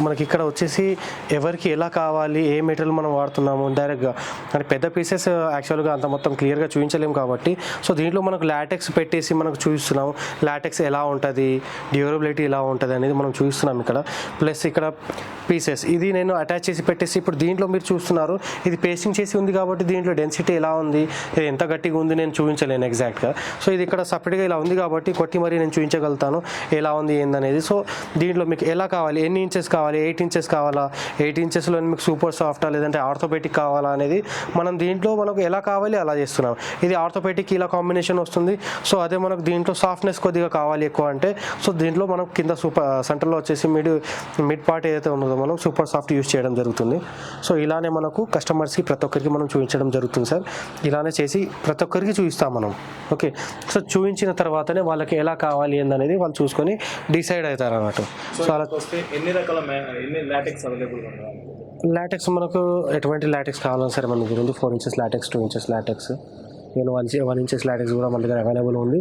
మనకి ఇక్కడ వచ్చేసి ఎవరికి ఎలా కావాలి, ఏ మెటీరియల్ మనం వాడుతున్నాము డైరెక్ట్గా అంటే పెద్ద పీసెస్ యాక్చువల్గా అంత మొత్తం క్లియర్గా చూపించలేము కాబట్టి సో దీంట్లో మనకు లాటెక్స్ పెట్టేసి మనకు చూపిస్తున్నాం. లాటెక్స్ ఎలా ఉంటుంది, డ్యూరబిలిటీ ఎలా ఉంటుంది అనేది మనం చూపిస్తున్నాం ఇక్కడ. ప్లస్ ఇక్కడ పీసెస్ ఇది నేను అటాచ్ చేసి పెట్టేసి ఇప్పుడు దీంట్లో మీరు చూస్తున్నారు ఇది పేస్టింగ్ చేసి ఉంది కాబట్టి దీంట్లో డెన్సిటీ ఎలా ఉంది, ఇది ఎంత గట్టిగా ఉంది నేను చూపించలేను ఎగ్జాక్ట్గా. సో ఇది ఇక్కడ సపరేట్గా ఇలా ఉంది కాబట్టి కొట్టి మరీ నేను చూపించగలుగుతాను ఎలా ఉంది ఏందనేది. సో దీంట్లో మీకు ఎలా కావాలి, ఎన్ని ఇంచెస్ కావాలి, 8 ఇంచెస్ కావాలా, 8 ఇంచెస్లో మీకు సూపర్ సాఫ్టా లేదంటే ఆర్థోపెటిక్ కావాలా అనేది మనం దీంట్లో మనకు ఎలా కావాలి అలా చేస్తున్నాం. ఇది ఆర్థోపెటిక్ ఇలా కాంబినేషన్ వస్తుంది. సో అదే మనకు దీంట్లో సాఫ్ట్నెస్ కొద్దిగా కావాలి ఎక్కువ అంటే సో దీంట్లో మనం కింద సూపర్ సెంటర్లో వచ్చేసి మిడ్ పార్ట్ ఏదైతే ఉన్నదో మనం సూపర్ సాఫ్ట్ యూస్ చేయడం జరుగుతుంది. సో ఇలానే మనకు కస్టమర్స్కి ప్రతి ఒక్కరికి మనం చూపించడం జరుగుతుంది సార్. ఇలానే చేసి ప్రతి ఒక్కరికి చూపిస్తాం మనం. ఓకే, సో చూపించిన తర్వాతనే వాళ్ళకి ఎలా కావాలి ఏందనేది వాళ్ళు చూసుకొని డిసైడ్ అవుతారు అన్నట్టు. సో అలా ఎన్ని రకాల లాటెక్స్ అవైలబుల్ ఉన్నాయి? లాటెక్స్ మనకు ఎటువంటి లాటెక్స్ కావాలని సరే మన దగ్గర ఉంది. 4 inches LaTeX, 2 inches LaTeX, 1 inches LaTeX కూడా మన దగ్గర అవైలబుల్ ఉంది.